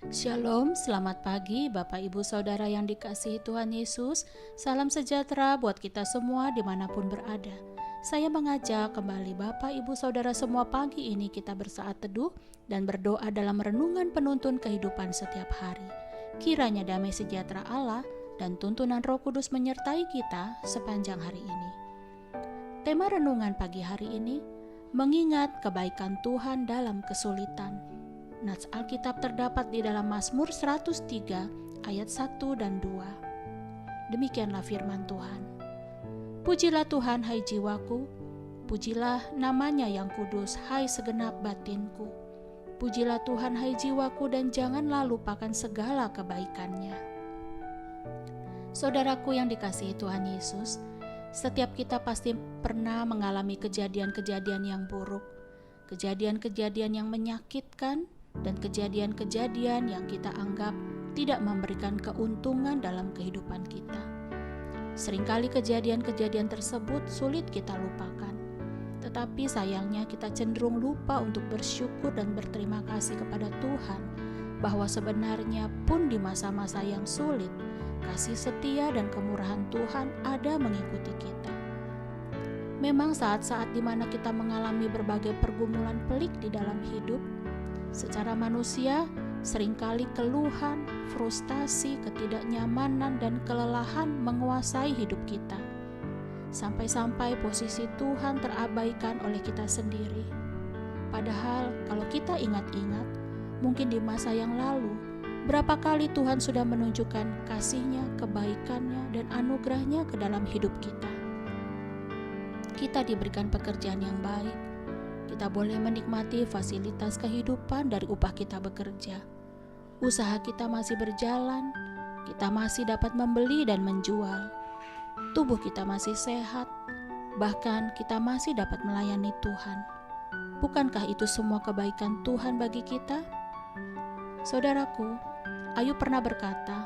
Shalom, selamat pagi Bapak Ibu Saudara yang dikasihi Tuhan Yesus. Salam sejahtera buat kita semua dimanapun berada. Saya mengajak kembali Bapak Ibu Saudara semua pagi ini kita bersaat teduh dan berdoa dalam renungan penuntun kehidupan setiap hari. Kiranya damai sejahtera Allah dan tuntunan Roh Kudus menyertai kita sepanjang hari ini. Tema renungan pagi hari ini, mengingat kebaikan Tuhan dalam kesulitan. Nats Alkitab terdapat di dalam Mazmur 103 ayat 1 dan 2. Demikianlah firman Tuhan. Pujilah Tuhan hai jiwaku, pujilah namanya yang kudus hai segenap batinku. Pujilah Tuhan hai jiwaku dan janganlah lupakan segala kebaikannya. Saudaraku yang dikasihi Tuhan Yesus, setiap kita pasti pernah mengalami kejadian-kejadian yang buruk, kejadian-kejadian yang menyakitkan, dan kejadian-kejadian yang kita anggap tidak memberikan keuntungan dalam kehidupan kita. Seringkali kejadian-kejadian tersebut sulit kita lupakan, tetapi sayangnya kita cenderung lupa untuk bersyukur dan berterima kasih kepada Tuhan bahwa sebenarnya pun di masa-masa yang sulit, kasih setia dan kemurahan Tuhan ada mengikuti kita. Memang saat-saat di mana kita mengalami berbagai pergumulan pelik di dalam hidup, secara manusia, seringkali keluhan, frustasi, ketidaknyamanan, dan kelelahan menguasai hidup kita. Sampai-sampai posisi Tuhan terabaikan oleh kita sendiri. Padahal kalau kita ingat-ingat, mungkin di masa yang lalu, berapa kali Tuhan sudah menunjukkan kasih-Nya, kebaikan-Nya, dan anugerah-Nya ke dalam hidup kita. Kita diberikan pekerjaan yang baik. Kita boleh menikmati fasilitas kehidupan dari upah kita bekerja. Usaha kita masih berjalan, kita masih dapat membeli dan menjual. Tubuh kita masih sehat, bahkan kita masih dapat melayani Tuhan. Bukankah itu semua kebaikan Tuhan bagi kita? Saudaraku, Ayub pernah berkata,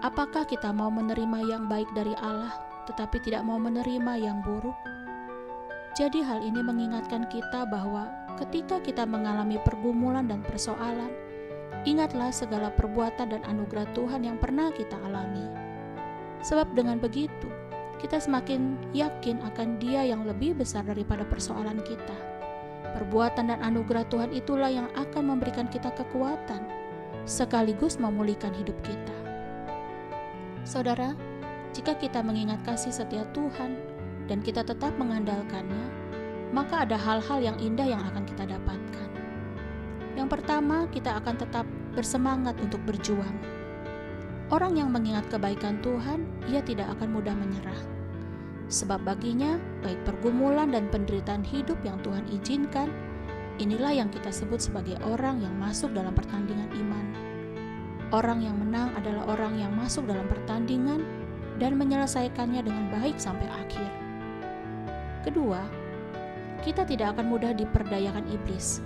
apakah kita mau menerima yang baik dari Allah, tetapi tidak mau menerima yang buruk? Jadi hal ini mengingatkan kita bahwa ketika kita mengalami pergumulan dan persoalan, ingatlah segala perbuatan dan anugerah Tuhan yang pernah kita alami. Sebab dengan begitu, kita semakin yakin akan Dia yang lebih besar daripada persoalan kita. Perbuatan dan anugerah Tuhan itulah yang akan memberikan kita kekuatan, sekaligus memulihkan hidup kita. Saudara, jika kita mengingat kasih setia Tuhan, dan kita tetap mengandalkannya, maka ada hal-hal yang indah yang akan kita dapatkan. Yang pertama, kita akan tetap bersemangat untuk berjuang. Orang yang mengingat kebaikan Tuhan, ia tidak akan mudah menyerah. Sebab baginya, baik pergumulan dan penderitaan hidup yang Tuhan izinkan, inilah yang kita sebut sebagai orang yang masuk dalam pertandingan iman. Orang yang menang adalah orang yang masuk dalam pertandingan dan menyelesaikannya dengan baik sampai akhir. Kedua, kita tidak akan mudah diperdayakan iblis.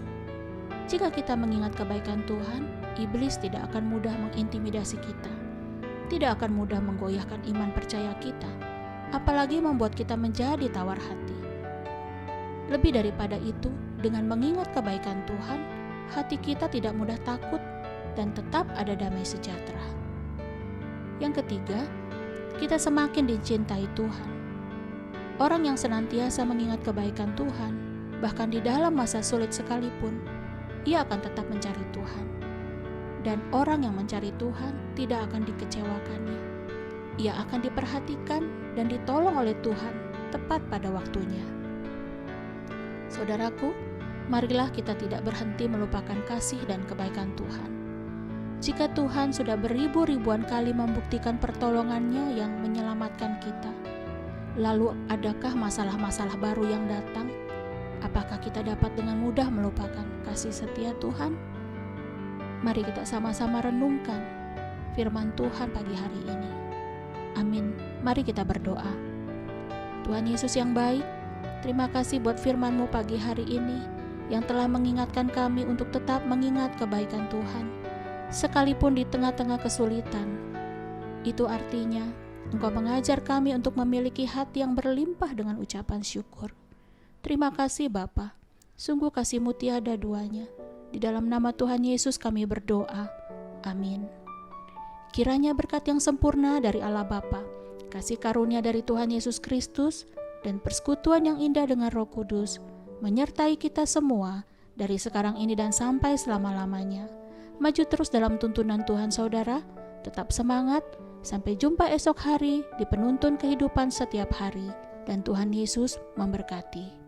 Jika kita mengingat kebaikan Tuhan, iblis tidak akan mudah mengintimidasi kita, tidak akan mudah menggoyahkan iman percaya kita, apalagi membuat kita menjadi tawar hati. Lebih daripada itu, dengan mengingat kebaikan Tuhan, hati kita tidak mudah takut dan tetap ada damai sejahtera. Yang ketiga, kita semakin dicintai Tuhan. Orang yang senantiasa mengingat kebaikan Tuhan, bahkan di dalam masa sulit sekalipun, ia akan tetap mencari Tuhan. Dan orang yang mencari Tuhan tidak akan dikecewakannya. Ia akan diperhatikan dan ditolong oleh Tuhan tepat pada waktunya. Saudaraku, marilah kita tidak berhenti melupakan kasih dan kebaikan Tuhan. Jika Tuhan sudah beribu-ribuan kali membuktikan pertolongannya yang menyelamatkan kita, lalu adakah masalah-masalah baru yang datang? Apakah kita dapat dengan mudah melupakan kasih setia Tuhan? Mari kita sama-sama renungkan firman Tuhan pagi hari ini. Amin. Mari kita berdoa. Tuhan Yesus yang baik, terima kasih buat firman-Mu pagi hari ini yang telah mengingatkan kami untuk tetap mengingat kebaikan Tuhan, sekalipun di tengah-tengah kesulitan. Itu artinya Engkau mengajar kami untuk memiliki hati yang berlimpah dengan ucapan syukur. Terima kasih Bapa, sungguh kasih-Mu tiada duanya. Di dalam nama Tuhan Yesus kami berdoa. Amin. Kiranya berkat yang sempurna dari Allah Bapa, kasih karunia dari Tuhan Yesus Kristus, dan persekutuan yang indah dengan Roh Kudus menyertai kita semua dari sekarang ini dan sampai selama-lamanya. Maju terus dalam tuntunan Tuhan saudara, tetap semangat, sampai jumpa esok hari di penuntun kehidupan setiap hari, dan Tuhan Yesus memberkati.